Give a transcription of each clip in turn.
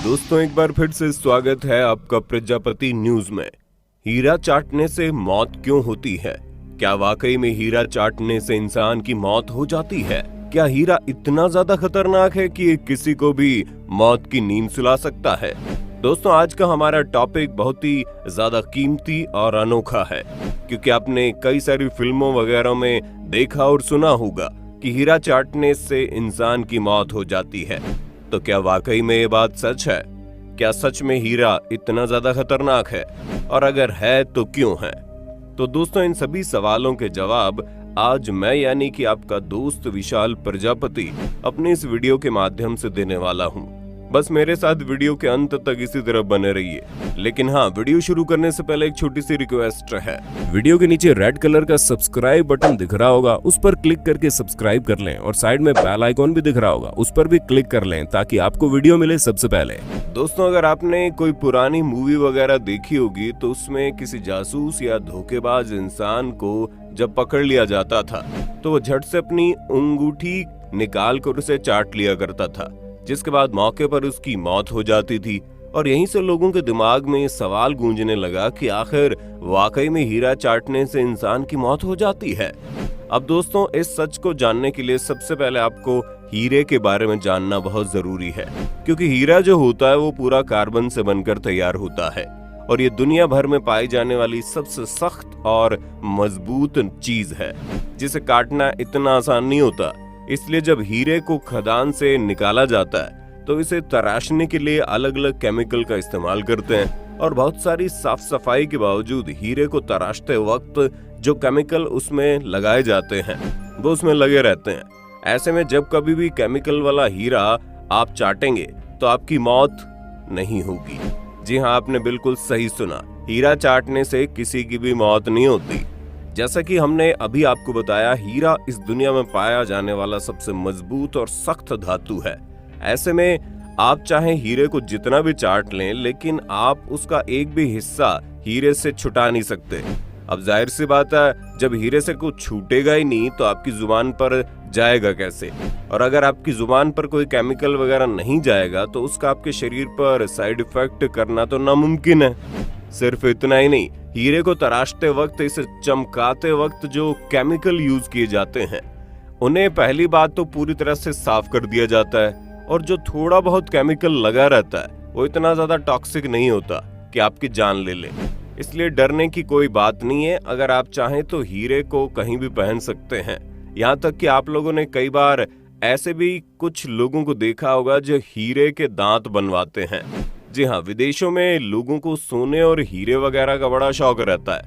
दोस्तों एक बार फिर से स्वागत है आपका प्रजापति न्यूज में। हीरा चाटने से मौत क्यों होती है? क्या वाकई में हीरा चाटने से इंसान की मौत हो जाती है? क्या हीरा इतना ज्यादा खतरनाक है कि किसी को भी मौत की नींद सुला सकता है? दोस्तों आज का हमारा टॉपिक बहुत ही ज्यादा कीमती और अनोखा है, क्योंकि आपने कई सारी फिल्मों वगैरह में देखा और सुना होगा कि हीरा चाटने से इंसान की मौत हो जाती है। तो क्या वाकई में ये बात सच है? क्या सच में हीरा इतना ज्यादा खतरनाक है, और अगर है तो क्यों है? तो दोस्तों इन सभी सवालों के जवाब आज मैं यानी कि आपका दोस्त विशाल प्रजापति अपने इस वीडियो के माध्यम से देने वाला हूँ। बस मेरे साथ वीडियो के अंत तक इसी तरह बने रहिए। लेकिन हाँ, वीडियो शुरू करने से पहले एक छोटी सी रिक्वेस्ट है। वीडियो के नीचे रेड कलर का सब्सक्राइब बटन दिख रहा होगा, उस पर क्लिक करके सब्सक्राइब कर लें, और साइड में बेल आइकॉन भी दिख रहा होगा, उस पर भी क्लिक कर लें ताकि आपको वीडियो मिले सबसे पहले। दोस्तों अगर आपने कोई पुरानी मूवी वगैरह देखी होगी तो उसमें किसी जासूस या धोखेबाज इंसान को जब पकड़ लिया जाता था तो वो झट से अपनी अंगूठी निकाल कर उसे चाट लिया करता था, जिसके बाद मौके पर उसकी मौत हो जाती थी। और यहीं से लोगों के दिमाग में सवाल गूंजने लगा कि आखिर वाकई में हीरा चाटने से इंसान की मौत हो जाती है। अब दोस्तों इस सच को जानने के लिए सबसे पहले आपको हीरे के बारे में जानना बहुत जरूरी है, क्योंकि हीरा जो होता है वो पूरा कार्बन से बनकर तैयार होता है, और ये दुनिया भर में पाई जाने वाली सबसे सख्त और मजबूत चीज है, जिसे काटना इतना आसान नहीं होता। इसलिए जब हीरे को खदान से निकाला जाता है तो इसे तराशने के लिए अलग अलग केमिकल का इस्तेमाल करते हैं, और बहुत सारी साफ सफाई के बावजूद हीरे को तराशते वक्त जो केमिकल उसमें लगाए जाते हैं वो उसमें लगे रहते हैं। ऐसे में जब कभी भी केमिकल वाला हीरा आप चाटेंगे तो आपकी मौत नहीं होगी। जी हाँ, आपने बिल्कुल सही सुना, हीरा चाटने से किसी की भी मौत नहीं होती। जैसा कि हमने अभी आपको बताया, हीरा इस दुनिया में पाया जाने वाला सबसे मजबूत और सख्त धातु है। ऐसे में आप चाहे हीरे को जितना भी चाट लें, लेकिन आप उसका एक भी हिस्सा हीरे से छुटा नहीं सकते। अब जाहिर सी बात है, जब हीरे से कुछ छूटेगा ही नहीं तो आपकी जुबान पर जाएगा कैसे? और अगर आपकी जुबान पर कोई केमिकल वगैरह नहीं जाएगा तो उसका आपके शरीर पर साइड इफेक्ट करना तो नामुमकिन है। सिर्फ इतना ही नहीं, हीरे को तराशते वक्त, इसे चमकाते वक्त जो केमिकल यूज किए जाते हैं उन्हें पहली बात तो पूरी तरह से साफ कर दिया जाता है, और जो थोड़ा बहुत केमिकल लगा रहता है वो इतना ज्यादा टॉक्सिक नहीं होता कि आपकी जान ले ले। इसलिए डरने की कोई बात नहीं है। अगर आप चाहें तो हीरे को कहीं भी पहन सकते हैं। यहाँ तक कि आप लोगों ने कई बार ऐसे भी कुछ लोगों को देखा होगा जो हीरे के दांत बनवाते हैं। जी हाँ, विदेशों में लोगों को सोने और हीरे वगैरह का बड़ा शौक रहता है,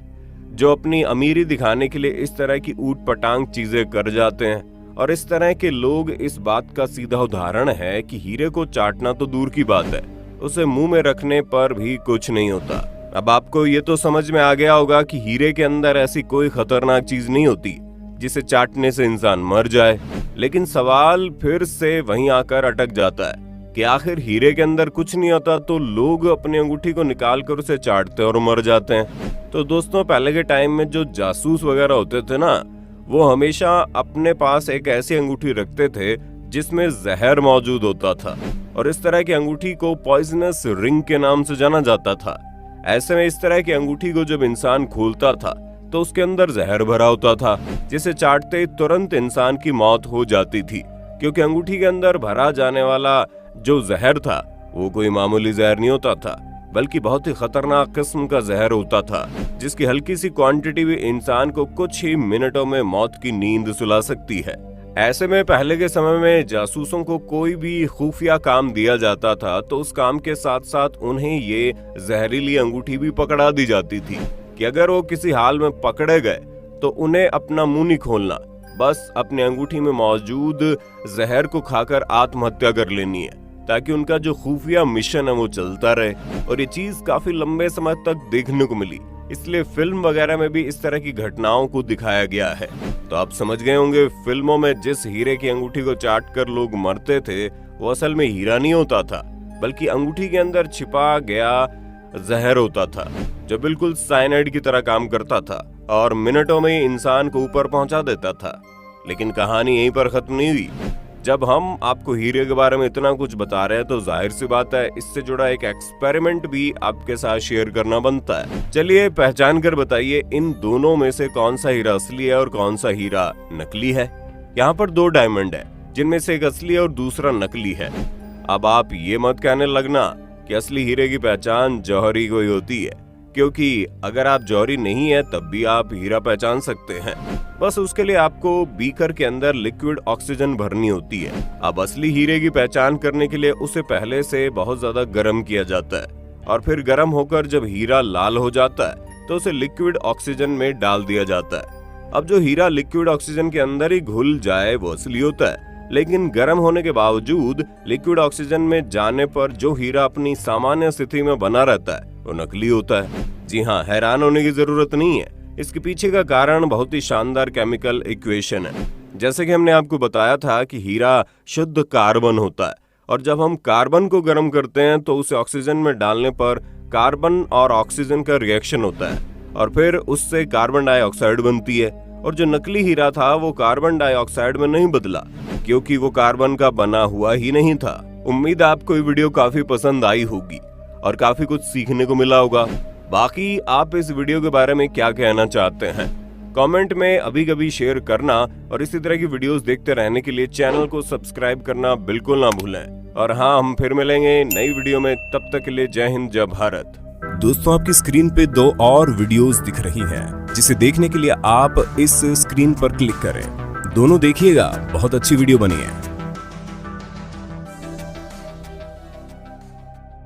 जो अपनी अमीरी दिखाने के लिए इस तरह की ऊट पटांग चीजें कर जाते हैं। और इस तरह के लोग इस बात का सीधा उदाहरण है कि हीरे को चाटना तो दूर की बात है, उसे मुंह में रखने पर भी कुछ नहीं होता। अब आपको ये तो समझ में आ गया होगा कि हीरे के अंदर ऐसी कोई खतरनाक चीज नहीं होती जिसे चाटने से इंसान मर जाए। लेकिन सवाल फिर से वहीं आकर अटक जाता है कि आखिर हीरे के अंदर कुछ नहीं होता तो लोग अपनी अंगूठी को निकाल कर उसे चाटते और मर जाते हैं। तो दोस्तों पहले के टाइम में जो जासूस वगैरह होते थे ना, वो हमेशा अपने पास एक ऐसी अंगूठी रखते थे जिसमें जहर मौजूद होता था, और इस तरह की अंगूठी को पॉइजनस रिंग के नाम से जाना जाता था। ऐसे में इस तरह की अंगूठी को जब इंसान खोलता था तो उसके अंदर जहर भरा होता था, जिसे चाटते ही तुरंत इंसान की मौत हो जाती थी, क्योंकि अंगूठी के अंदर भरा जाने वाला जो जहर था वो कोई मामूली जहर नहीं होता था, बल्कि बहुत ही खतरनाक किस्म का जहर होता था, जिसकी हल्की सी क्वांटिटी भी इंसान को कुछ ही मिनटों में मौत की नींद सुला सकती है। ऐसे में पहले के समय में जासूसों को कोई भी खुफिया काम दिया जाता था तो उस काम के साथ साथ उन्हें ये जहरीली अंगूठी भी पकड़ा दी जाती थी कि अगर वो किसी हाल में पकड़े गए तो उन्हें अपना मुंह नहीं खोलना, बस अपनी अंगूठी में मौजूद जहर को खाकर आत्महत्या कर लेनी है, ताकि उनका जो खुफिया मिशन है वो चलता रहे। और ये चीज काफी लंबे समय तक देखने को मिली, इसलिए फिल्म वगैरह में भी इस तरह की घटनाओं को दिखाया गया है। तो आप समझ गए होंगे, फिल्मों में जिस हीरे की अंगूठी को चाट कर लोग मरते थे वो असल में हीरा नहीं होता था, बल्कि अंगूठी के अंदर छिपा गया जहर होता था, जो बिल्कुल साइनाइड की तरह काम करता था और मिनटों में इंसान को ऊपर पहुंचा देता था। लेकिन कहानी यहीं पर खत्म नहीं हुई। जब हम आपको हीरे के बारे में इतना कुछ बता रहे हैं तो जाहिर सी बात है इससे जुड़ा एक एक्सपेरिमेंट भी आपके साथ शेयर करना बनता है। चलिए पहचान कर बताइए इन दोनों में से कौन सा हीरा असली है और कौन सा हीरा नकली है। यहाँ पर 2 डायमंड है जिनमें से एक असली है और दूसरा नकली है। अब आप ये मत कहने लगना कि असली हीरे की पहचान जौहरी को ही होती है, क्योंकि अगर आप जौहरी नहीं है तब भी आप हीरा पहचान सकते हैं। बस उसके लिए आपको बीकर के अंदर लिक्विड ऑक्सीजन भरनी होती है। अब असली हीरे की पहचान करने के लिए उसे पहले से बहुत ज्यादा गर्म किया जाता है और फिर गर्म होकर जब हीरा लाल हो जाता है तो उसे लिक्विड ऑक्सीजन में डाल दिया जाता है। अब जो हीरा लिक्विड ऑक्सीजन के अंदर ही घुल जाए वो असली होता है, लेकिन गर्म होने के बावजूद लिक्विड ऑक्सीजन में जाने पर जो हीरा अपनी सामान्य स्थिति में बना रहता है वो नकली होता है। जी हाँ, हैरान होने की जरूरत नहीं है। इसके पीछे का कारण बहुत ही शानदार केमिकल इक्वेशन है। जैसे कि हमने आपको बताया था कि हीरा शुद्ध कार्बन होता है और जब हम कार्बन को गर्म करते हैं तो उसे ऑक्सीजन में डालने पर कार्बन और ऑक्सीजन का रिएक्शन होता है और फिर उससे कार्बन डाइऑक्साइड बनती है। और जो नकली हीरा था वो कार्बन डाइऑक्साइड में नहीं बदला, क्योंकि वो कार्बन का बना हुआ ही नहीं था। उम्मीद है आपको ये वीडियो काफी पसंद आई होगी और काफी कुछ सीखने को मिला होगा। बाकी आप इस वीडियो के बारे में क्या कहना चाहते हैं कमेंट में अभी कभी शेयर करना, और इसी तरह की वीडियोस देखते रहने के लिए चैनल को सब्सक्राइब करना बिल्कुल ना भूलें। और हाँ, हम फिर मिलेंगे नई वीडियो में, तब तक के लिए जय हिंद जय भारत। दोस्तों, आपकी स्क्रीन पे 2 और वीडियोस दिख रही हैं, जिसे देखने के लिए आप इस स्क्रीन पर क्लिक करें। दोनों देखिएगा, बहुत अच्छी वीडियो बनी है।